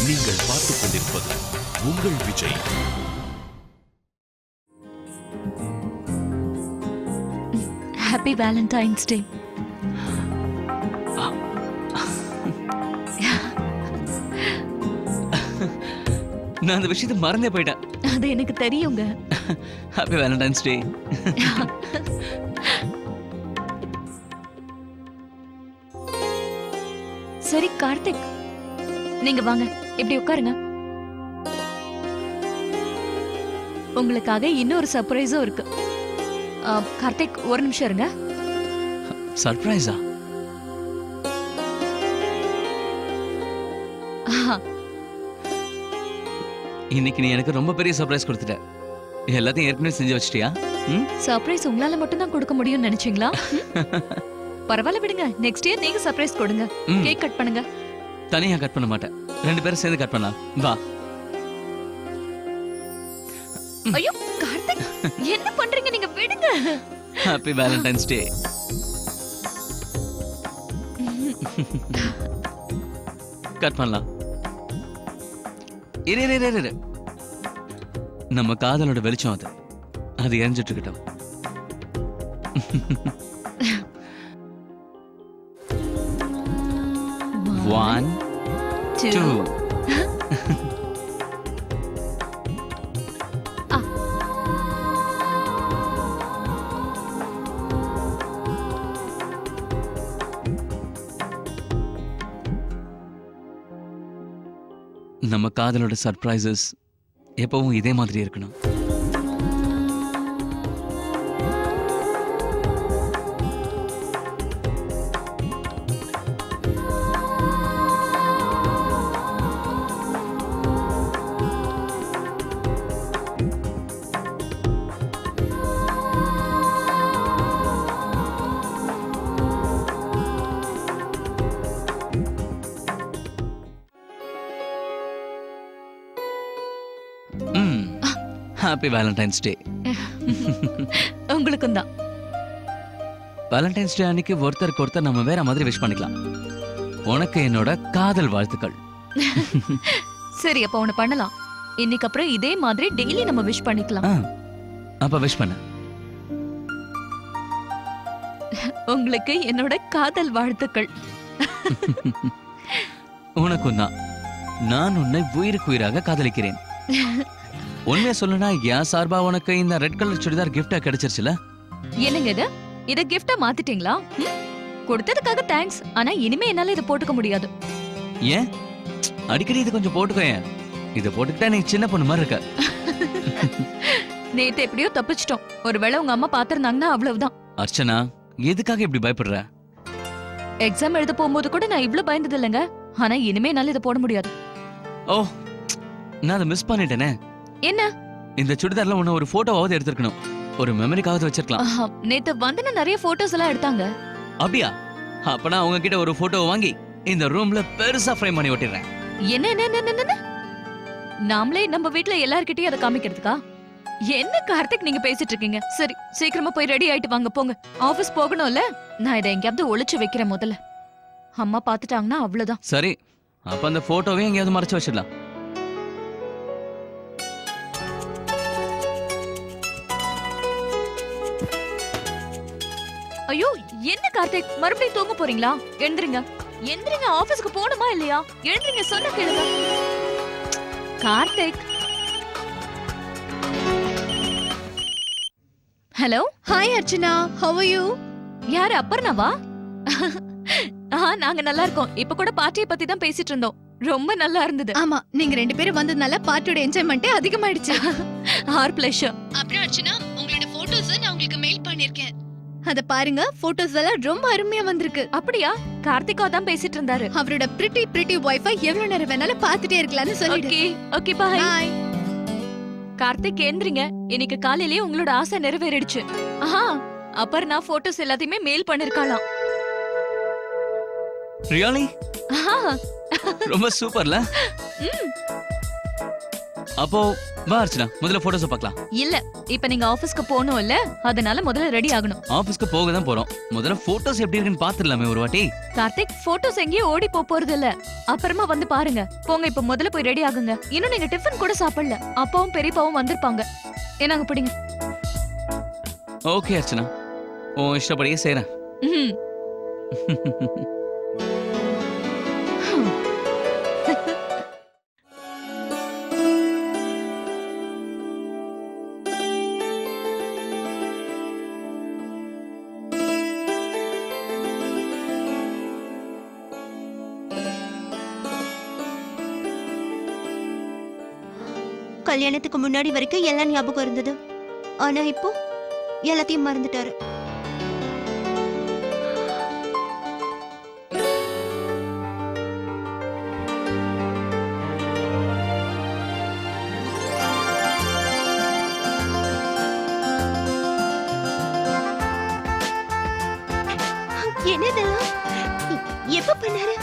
நீங்கள் பார்த்துக் கொண்டிருப்பது உங்கள் விஜய். ஹாப்பி வேலண்டைன்ஸ் டே. நான் அந்த விஷயத்தை மறந்தே போயிட்டேன். அது எனக்கு தெரியுங்க. ஹாப்பி வேலண்டைன்ஸ் டே. சரி கார்த்திக், நீங்க வாங்க, இப்படி உட்காருங்க. உங்களுக்காக இன்னொரு சர்ப்ரைஸும் இருக்கு. கார்த்திக், ஒரு நிமிஷம் இருங்க. சர்ப்ரைஸா? இன்னைக்கு நீ எனக்கு ரொம்ப பெரிய சர்ப்ரைஸ் கொடுத்துட்ட. எல்லாத்தையும் ஏற்கனவே செஞ்சு வச்சிட்டியா? சர்ப்ரைஸ் உங்களால மட்டும் தான் கொடுக்க முடியும்னு நினைச்சீங்களா? பரவாயில்ல விடுங்க, நெக்ஸ்ட் இயர் நீங்க சர்ப்ரைஸ் கொடுங்க. கேக் கட் பண்ணுங்க. தனியா கட் பண்ண மாட்டேன், 2 பேரும் சேர்ந்து கட் பண்ணலாம். வா. ஐயோ கார்த்திக், என்ன பண்றீங்க நீங்க? விடுங்க. ஹாப்பி வேலண்டைன்ஸ் டே. கட் பண்ணலாம். இரு. நம்ம காதலோட வெளிச்சம் அது எரிஞ்சிட்டு இருக்கட்டும். One, two. நம்ம காதலோட சர்ப்ரைசஸ் எப்பவும் இதே மாதிரி இருக்கணும். ஹாப்பி வேலண்டைன்ஸ் டே. உங்களுக்கும் தான். வேலண்டைன்ஸ் டே அன்னைக்கு ஒருத்தருக்கு ஒருத்தர் நம்ம வேற மாதிரி விஷ் பண்ணிக்கலாம். உனக்கு என்னோட காதல் வாழ்த்துக்கள். சரி, அப்ப ஒண்ணு பண்ணலாம். இன்னைக்கு அப்புறம் இதே மாதிரி டெய்லி நம்ம விஷ் பண்ணிக்கலாம். அப்ப விஷ் பண்ண. உங்களுக்கு என்னோட காதல் வாழ்த்துக்கள். உனக்கும் தான். நான் உன்னை உயிருக்கு உயிராக காதலிக்கிறேன். உண்மையா சொல்லனா என் சார்பா உனக்கு இந்த ரெட் கலர் சுடிதார் கிஃப்டா கிடைச்சிருச்சுல. என்னங்க இது? இத கிஃப்டா மாத்திட்டீங்களா? கொடுத்ததுக்காக தேங்க்ஸ். ஆனா இனிமே என்னால இத போட்டுக்க முடியாது. ஏன்? அடிக்கடி இது கொஞ்சம் போட்டுக்கோயேன். இத போட்டுக்கிட்டா நீ சின்ன பொண்ணு மாதிரி இருக்க. நேத்து எப்படியோ தப்பிச்சிட்டோம். ஒருவேளை உங்க அம்மா பாத்திருந்தாங்கன்னா அவ்வளவுதான். அர்ச்சனா, எதுக்காக இப்படி பயப்படுற? எக்ஸாம் எழுத போகும்போது கூட நான் இவ்ளோ பயந்தது இல்லைங்க. ஆனா இனிமே என்னால இத போட முடியாது. ஓ, நான் அதை மிஸ் பண்ணிட்டேனே. என்ன? இந்த சுடிதார்ல உன்ன ஒரு போட்டோவாவது எடுத்துக்கணும். ஒரு மெமரிக்காவது வச்சிருக்கலாம். நேத்து வந்தன நிறைய போட்டோஸ் எல்லாம் எடுத்தாங்க. அப்படியா? அப்பனா அவங்க கிட்ட ஒரு போட்டோவை வாங்கி இந்த ரூம்ல பெருசா ஃப்ரேம் பண்ணி ஒட்டிடுறேன். என்ன? நாமளே நம்ம வீட்ல எல்லார்கிட்டயும் அதை காமிக்கிறதுக்கா? என்ன கார்த்திக் நீங்க பேசிட்டு இருக்கீங்க? சரி, சீக்கிரமா போய் ரெடி ஆயிட்டு வாங்க, போங்க. ஆபீஸ் போகணும்ல. நான் இதை எங்கேயாவது ஒளிச்சு வைக்கிறேன் முதல்ல. அம்மா பாத்துட்டாங்கன்னா அவ்வளவுதான். சரி, அப்ப அந்த போட்டோவே எங்கேயாவது மறைச்சு வச்சிடலாம். ஐயோ, என்ன கார்த்திக், மறுபடியும் தூங்க போறீங்களா? எழுந்திருங்க, ஆபீஸ்க்கு போகணுமா இல்லையா? எழுந்திருங்க, சொன்ன கேளுங்க. Karthik. Hello. Hi Archana, how are you? யாரு, அப்பர்ணாவா? நாங்க நல்லா இருக்கோம். இப்ப கூட பார்ட்டியை பத்தி தான் பேசிட்டு இருந்தோம். ரொம்ப நல்லா இருந்தது. ஆமா, நீங்க 2 பேரும் வந்ததுனால பார்ட்டியோட என்ஜாய்மென்ட் அதிகமாயிடுச்சு. Our pleasure. அப்புறம் அர்ச்சனா, உங்களோட போட்டோஸ் நான் உங்களுக்கு மெயில் பண்ணிருக்கேன். அத பாருங்க, போட்டோஸ் எல்லாம் ரொம்ப அருமையா வந்திருக்கு. அப்படியா? கார்த்திகா தான் பேசிட்டு இருந்தாரு. அவரோட பிரிட்டி வைஃபை எவ்வளவு நேரம் வேணாலும் பாத்துட்டே இருக்கலாம்னு சொல்லிடு. Okay bye. கார்த்திக், ஏந்திரிங்க. இன்னைக்கு காலையிலேயே உங்களோட ஆசை நிறைவேறிடுச்சு. அப்பர்ணா போட்டோஸ் எல்லாத்தையுமே மெயில் பண்ணிருக்காளாம். ரியலி? ரொம்ப சூப்பர்ல. அப்போ வா அர்ச்சனா, முதல்ல போட்டோஸை பார்க்கலாம். இல்ல இப்ப நீங்க ஆபீஸ்க்கு போகணும் இல்ல, அதனால முதல்ல ரெடி ஆகணும். ஆபீஸ்க்கு போக தான் போறோம், முதல்ல போட்டோஸ் எப்படி இருக்குன்னு பாத்துடலாமே ஒரு வாட்டி. கார்த்திக், போட்டோஸ் எங்கேயும் ஓடி போறது இல்ல, அப்புறமா வந்து பாருங்க. போங்க, இப்ப முதல்ல போய் ரெடி ஆகுங்க. இன்னும் நீங்க டிஃபன் கூட சாப்பிடல. அப்பாவும் பெரியப்பாவும் வந்திருப்பாங்க. என்னங்க பிடிங்க. ஓகே அர்ச்சனா, உன் இஷ்டப்படியே செய்றேன். ம்ஹும். கல்யாணத்துக்கு முன்னாடி வரைக்கும் எல்லாம் ஞாபகம் இருந்தது. ஆனா இப்போ எல்லாத்தையும் மறந்துட்டாரு. என்னதெல்லாம் எப்ப பண்ணாரு?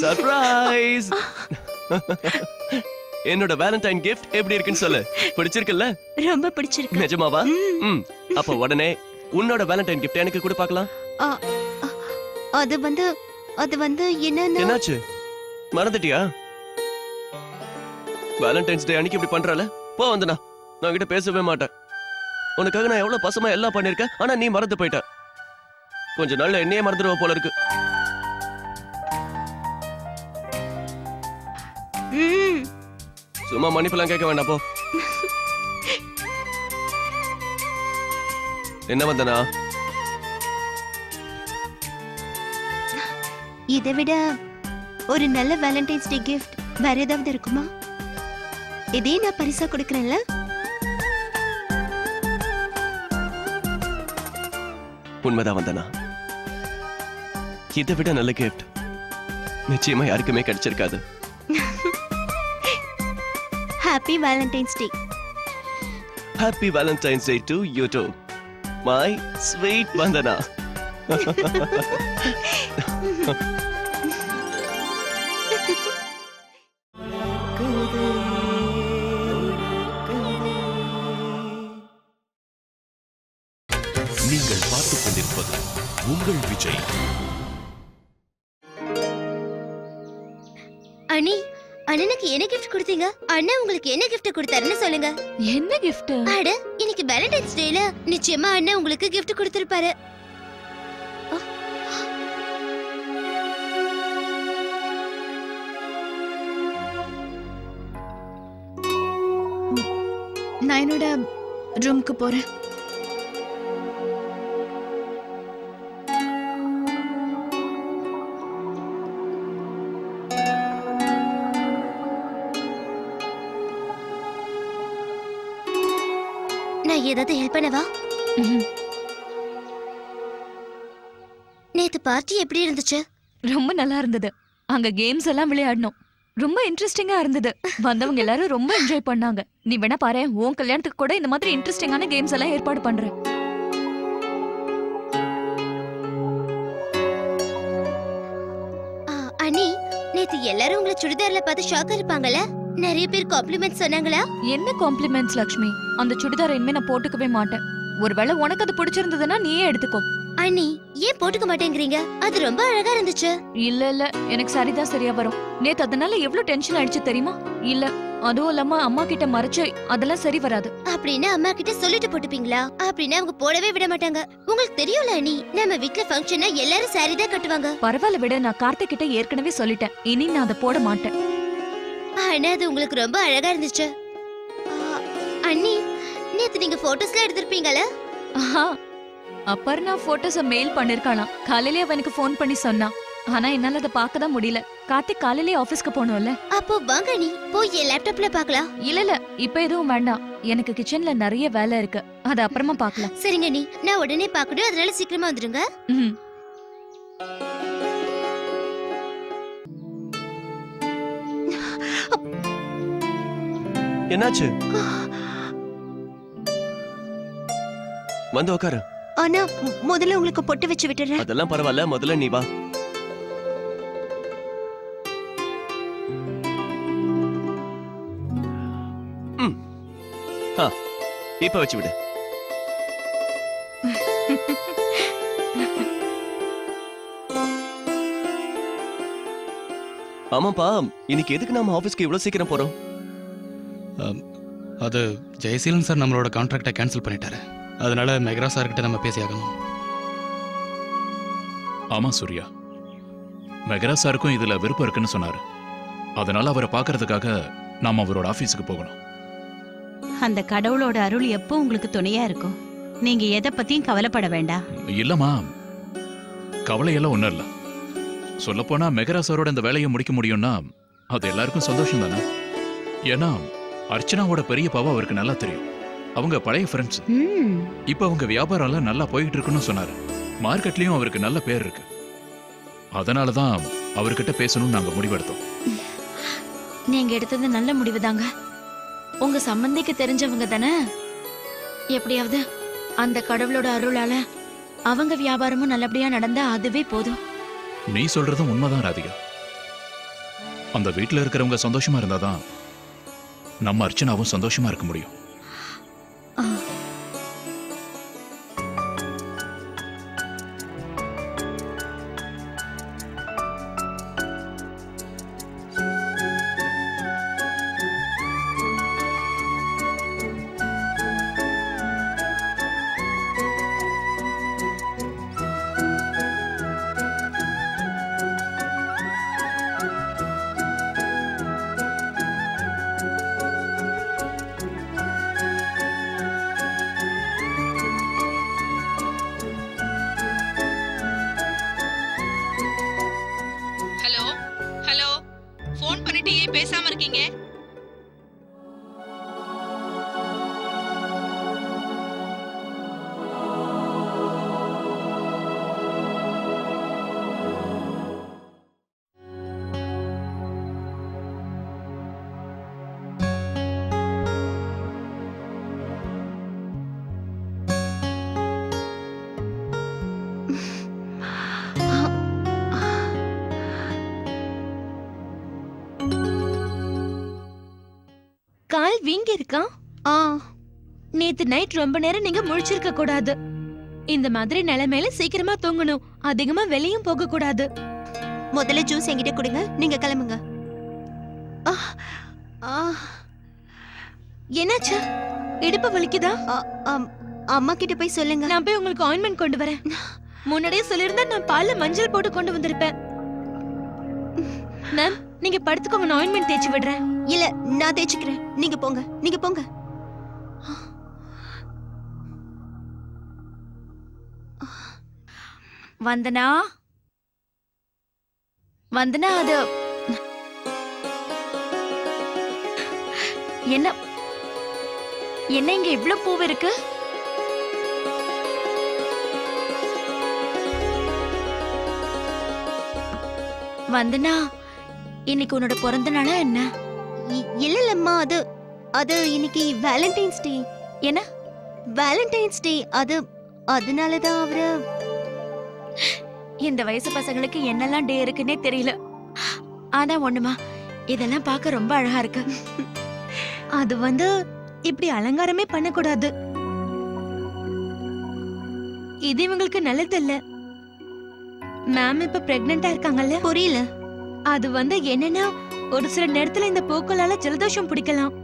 சர்ப்ரைஸ்! என்னோட வேலண்டைன் கிஃப்ட் எப்படி இருக்குன்னு சொல்லு. பிடிச்சிருக்குல்ல? ரொம்ப பிடிச்சிருக்கு. நிஜமாவா? அப்ப உடனே உன்னோட வேலண்டைன் கிஃப்ட் எனக்கு கூட பார்க்கலாம். அது வந்து என்னன்னா, என்னாச்சு? மறந்துட்டியா? வேலண்டைன்ஸ் டே அன்னைக்கு இப்படி பண்றல? போ வந்தனா, நான் கிட்ட பேசவே மாட்டேன். உனக்காக நான் எவ்வளவு பசமா எல்லாம் பண்ணிருக்கேன், ஆனா நீ மறந்து போயிட்ட. கொஞ்ச நாள்ல என்னையே மறந்துடுவ போல இருக்கு. சும்மா மன்னிப்பெல்லாம் கேட்க வேண்டாம், போ. என்ன வந்தனா? இதை விட ஒரு நல்ல வேலண்டைன்ஸ் டே கிஃப்ட் வேற ஏதாவது இருக்குமா? இதே நான் பரிசா கொடுக்கறேன்ல. உண்மைதான் வந்தனா, இதை விட நல்ல கிஃப்ட் நிச்சயமா யாருக்குமே கிடைச்சிருக்காது. Happy Valentine's day. Happy Valentine's Day to you too, my sweet Vandana. நீங்கள் பார்த்துக் கொண்டிருப்பது உங்கள் விஜய். அண்ணி, அண்ணனுக்கு என்ன கிஃப்ட் கொடுத்தீங்க? அண்ணன் உங்களுக்கு என்ன கிஃப்ட் கொடுத்தாருன்னு சொல்லுங்க. என்ன கிஃப்ட்? அட, இன்னைக்கு வேலண்டைன்ஸ் டேல நிச்சயமா அண்ணன் உங்களுக்கு கிஃப்ட் கொடுத்திருப்பாரு. நான் என்னோட ரூமுக்கு போறேன். நான் ஏதாவது ஹெல்ப் பண்ணவா? நேத்து பார்ட்டி எப்படி இருந்துச்சு? ரொம்ப நல்லா இருந்தது. அங்க கேம்ஸ் எல்லாம் விளையாடணும். ரொம்ப இன்ட்ரெஸ்டிங்கா இருந்தது. வந்தவங்க எல்லாரும் ரொம்ப என்ஜாய் பண்ணாங்க. நீ வேணா பாரு, உன் கல்யாணத்துக்கு கூட இந்த மாதிரி இன்ட்ரெஸ்டிங்கான கேம்ஸ் எல்லாம் ஏற்பாடு பண்றேன். அண்ணி, நேத்து எல்லாரும் உங்களை சுடிதார்ல பார்த்து ஷாக்கா இருப்பாங்கல்ல? நிறைய பேர் காம்ப்ளிமெண்ட் சொன்னாங்களா? என்ன காம்ப்ளிமெண்ட்ஸ் லக்ஷ்மி? அந்த சுடிதார் இனிமே நான் போட்டுக்கவே மாட்டேன். ஒருவேளை உனக்கு அது பிடிச்சிருந்ததுன்னா நீயே எடுத்துக்கோ. அண்ணி, ஏன் போட்டுக்க மாட்டேங்கிறீங்க? அது ரொம்ப அழகா இருந்துச்சு. இல்ல எனக்கு சரிதான் சரியா வரும். நேத்து அதனால எவ்வளவு டென்ஷன் ஆயிடுச்சு தெரியுமா? இல்ல அதுவும் இல்லாம அம்மா கிட்ட மறைச்சு அதெல்லாம் சரி வராது. அப்படின்னு அம்மா கிட்ட சொல்லிட்டு போட்டுப்பீங்களா? அப்படின்னு அவங்க போடவே விட மாட்டாங்க. உங்களுக்கு தெரியும்ல அண்ணி, நம்ம வீட்ல ஃபங்க்ஷன்னா எல்லாரும் சாரி தான் கட்டுவாங்க. பரவாயில்ல விட, நான் கார்த்திக் கிட்ட ஏற்கனவே சொல்லிட்டேன். இனி நான் அதை போட மாட்டேன். ஆனா அது உங்களுக்கு ரொம்ப அழகா இருந்துச்சு. அண்ணி, நேத்து நீங்க போட்டோஸ்லாம் எடுத்திருப்பீங்கல்ல? ஆஹா, அப்பர்ணா போட்டோஸ மெயில் பண்ணிருக்காளாம். காலையிலே அவனுக்கு ஃபோன் பண்ணி சொன்னான். ஆனா என்னால அதை பார்க்க தான் முடியல. கார்த்திக் காலையிலே ஆபீஸ்க்கு போகணும்ல. அப்போ வாங்க அண்ணி, போய் என் லேப்டாப்ல பார்க்கலாம். இல்ல இப்ப எதுவும் வேண்டாம். எனக்கு கிச்சன்ல நிறைய வேலை இருக்கு. அது அப்புறமா பார்க்கலாம். சரிங்க அண்ணி, நான் உடனே பார்க்கணும். அதனால சீக்கிரமா வந்துருங்க. ம். என்னாச்சு? வந்து உட்காரு. ஆனா முதல்ல உங்களுக்கு பொட்டு வச்சு விட்டுறேன். அதெல்லாம் பரவாயில்ல, முதல்ல நீ வா. இப்ப வச்சு விடு. ஆமாப்பா, இன்னைக்கு எதுக்கு நாம ஆபீஸ்க்கு இவ்வளவு சீக்கிரம் போறோம்? அது ஜெயசீலன் சார் நம்மளோட கான்ட்ராக்டை கேன்சல் பண்ணிட்டாரு. அதனால மெக்ரா சார் கிட்ட நம்ம பேசி ஆகணும். ஆமா சூர்யா, மெகரா சாருக்கும் இதுல விருப்பம் இருக்குன்னு சொன்னாரு. அதனால அவரை பார்க்கறதுக்காக நாம அவரோட ஆபீஸுக்கு போகணும். அந்த கடவுளோட அருள் எப்போ உங்களுக்கு துணையா இருக்கும். நீங்க எதை பத்தியும் கவலைப்பட வேண்டாம். இல்லம்மா, கவலையெல்லாம் ஒண்ணும் இல்ல. சொல்லப்போனா மெகரா சாரோட இந்த வேலையை முடிக்க முடியும்னா அது எல்லாருக்கும் சந்தோஷம் தானே. ஏன்னா அர்ச்சனாவோட பெரிய பாவம் அவருக்கு நல்லா தெரியும். அவங்க பழைய ஃப்ரெண்ட்ஸ். இப்ப அவங்க வியாபாரம் எல்லாம் நல்லா போயிட்டு இருக்குன்னு சொன்னாரு. மார்க்கெட்லயும் அவருக்கு நல்ல பேர் இருக்கு. அதனாலதான் அவர்கிட்ட பேசணும்னு நாங்க முடிவெடுத்தோம். நீங்க எடுத்தது நல்ல முடிவு தாங்க. உங்க சம்பந்திக்கு தெரிஞ்சவங்க தானே. எப்படியாவது அந்த கடவுளோட அருளால அவங்க வியாபாரமும் நல்லபடியா நடந்தா அதுவே போதும். நீ சொல்றதும் உண்மைதான் ராதிகா. அந்த வீட்டுல இருக்கிறவங்க சந்தோஷமா இருந்தாதான் நம்ம அர்ச்சனாவும் சந்தோஷமா இருக்க முடியும். ஹலோ ஹலோ, ஃபோன் பண்ணிட்டு ஏன் பேசாம இருக்கீங்க? கால் வீங்கி இருக்கா? நேத்து நைட் ரொம்ப நேரம் நீங்க முழிச்சிருக்க கூடாது. இந்த மாதிரி நிலைமையில சீக்கிரமா தூங்கணும். அதிகமா வெளியும் போக கூடாது. முதல்ல ஜூஸ் என்கிட்ட கொடுங்க, நீங்க கிளம்புங்க. என்னாச்சு? இடுப்பு வலிக்குதா? அம்மா கிட்ட போய் சொல்லுங்க. நான் போய் உங்களுக்கு ஆயின்மெண்ட் கொண்டு வரேன். முன்னாடியே சொல்லிருந்தா நான் பால்ல மஞ்சள் போட்டு கொண்டு வந்திருப்பேன். மேம், நீங்க படுத்துக்கோங்க, நான் ஆயின்மெண்ட் தேய்ச்சி விடுறேன். இல்ல, நான் தேய்ச்சிக்கிறேன். நீங்க போங்க, நீங்க போங்க. வந்தனா வந்தனா, அது என்ன என்ன இங்க இவ்ளோ பூவு இருக்கு? வந்தனா, இன்னைக்கு உன்னோட பிறந்த நாளா என்ன? இல்லம்மா, அது இன்னைக்கு வேலண்டைன்ஸ் டே. என்ன வேலண்டைன்ஸ் டே? அதனாலதான் அவரு. இந்த வயசு பசங்களுக்கு என்னெல்லாம் டே இருக்குன்னே தெரியல. ஆனா ஒண்ணுமா, இதெல்லாம் பார்க்க ரொம்ப அழகா இருக்கு. அது இப்படி அலங்காரமே பண்ணக்கூடாது. இது இவங்களுக்கு நல்லது இல்ல. மேம் இப்ப பிரெக்னெண்டா இருக்காங்கல்ல? புரியல. அது என்னன்னா, ஒரு சில நேரத்துல இந்த பூக்களால ஜலதோஷம் பிடிக்கலாம்.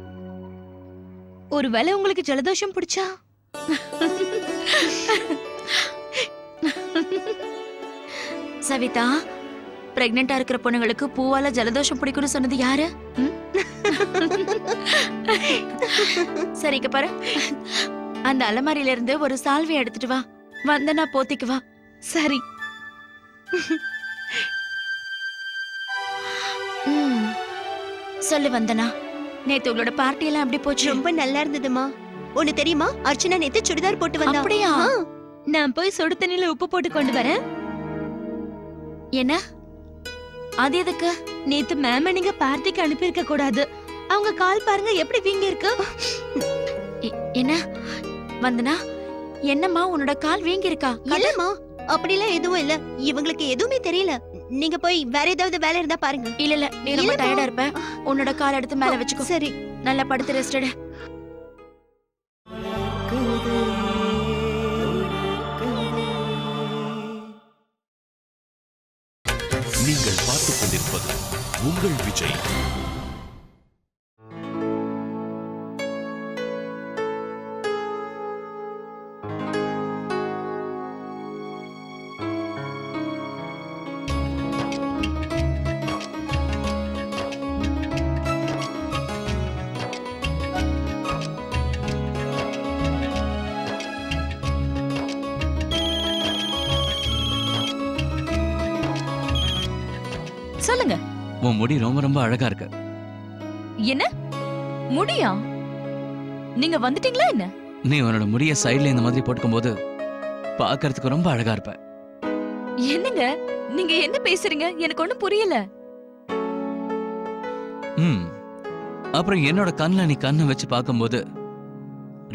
ஒருவேளை உங்களுக்கு ஜலதோஷம் பிடிச்சா சவிதா, பிரெக்னெண்டா இருக்கிற பொண்ணுங்களுக்கு பூவால ஜலதோஷம் பிடிக்கும்னு சொன்னது யாரு? சரிக்க பாரு, அந்த அலமாரியில இருந்து ஒரு சால்வை எடுத்துட்டு வா, வந்தனா போத்திக்குவா. சரி. சொல்லு வந்தனா, நேத்து உங்களோட பார்ட்டி எல்லாம் எப்படி போச்சு? ரொம்ப நல்லா இருந்ததுமா. ஒண்ணு தெரியுமா, அர்ச்சனா நேத்து சுடிதார் போட்டு வந்தா. அப்படியா? நான் போய் சுடு தண்ணியில உப்பு போட்டு கொண்டு வரேன். என்ன அது எதுக்கு? நேத்து மேம நீங்க பார்ட்டிக்கு அனுப்பி இருக்க கூடாது. அவங்க கால் பாருங்க எப்படி வீங்கி இருக்கு. என்ன வந்தனா, என்னம்மா உன்னோட கால் வீங்கி இருக்கா? இல்லம்மா, அப்படிலாம் எதுவும் இல்ல. இவங்களுக்கு எதுவுமே தெரியல. நீங்க போய் வேற ஏதாவது வேலை இருந்தா பாருங்க. இல்ல நீ ரொம்ப இல்லம்மா. டயர்டா இருப்ப. உன்னோட கால் எடுத்து மேல வச்சுக்கோ. சரி. நல்லா படுத்து ரெஸ்ட் எடு. நீங்கள் பார்த்துக் கொண்டிருப்பது உங்கள் விஜய். சொல்லுங்க. உன் முடி ரொம்ப ரொம்ப அழகா இருக்கு. என்ன முடியா? நீங்க வந்துட்டீங்களா என்ன? நீ உன்னோட முடிய சைடுல இந்த மாதிரி போட்டுக்கும்போது பார்க்கிறதுக்கு ரொம்ப அழகா இருப்ப. என்னங்க நீங்க என்ன பேசுறீங்க? எனக்கு ஒண்ணும் புரியல. ம். அப்புறம் என்னோட கண்ணுல நீ கண்ணை வச்சு பார்க்கும்போது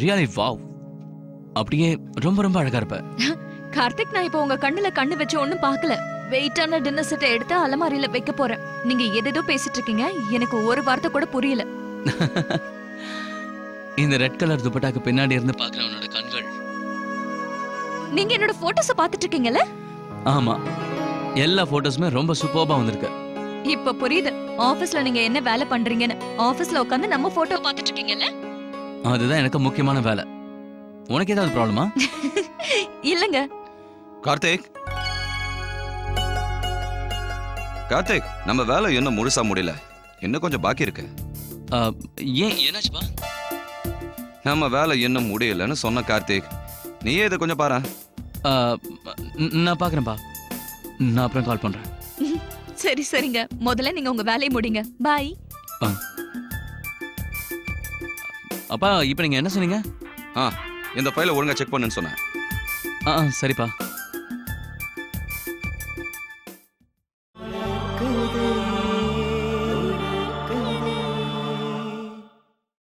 ரியலி வாவ், அப்படியே ரொம்ப ரொம்ப அழகா இருப்ப. கார்த்திக், நான் இப்போ உங்க கண்ணுல கண்ணு வச்சு ஒண்ணும் பார்க்கல. வெயிட்டான டின்னர் செட்டை எடுத்து அலமாரியில வைக்க போறேன். நீங்க எதேதோ பேசிட்டு இருக்கீங்க, எனக்கு ஒரு வார்த்தை கூட புரியல. இந்த ரெட் கலர் துப்பட்டாக்கு பின்னாடி இருந்து பார்க்குற உன்னோட கண்கள். நீங்க என்னோட போட்டோஸ பாத்துட்டு இருக்கீங்கல்ல? ஆமா, எல்லா போட்டோஸுமே ரொம்ப சூப்பர்பா வந்திருக்கு. இப்ப புரியுது ஆபீஸ்ல நீங்க என்ன வேலை பண்றீங்கன்னு. ஆபீஸ்ல உட்கார்ந்து நம்ம போட்டோ பாத்துட்டு இருக்கீங்கல்ல? அதுதான் எனக்கு முக்கியமான வேலை. உனக்கு ஏதாவது ப்ராப்ளமா? இல்லங்க. கார்த்திக், கார்த்திக், நம்ம வேலை இன்னும் முழுசா முடியல. இன்னும் கொஞ்சம் பாக்கி இருக்கு. ஏன், என்னாச்சுப்பா? நம்ம வேலை இன்னும் முடியலன்னு சொன்ன கார்த்திக், நீயே இதை கொஞ்சம் பாரு. நான் பாக்குறேன்ப்பா. நான் அப்புறம் கால் பண்றேன். சரி சரிங்க, முதல்ல நீங்க உங்க வேலையை முடிங்க. பாய். அப்பா, இப்போ நீங்க என்ன சொன்னீங்க? இந்த ஃபைலை ஒழுங்கா செக் பண்ணுன்னு சொன்னேன். சரிப்பா.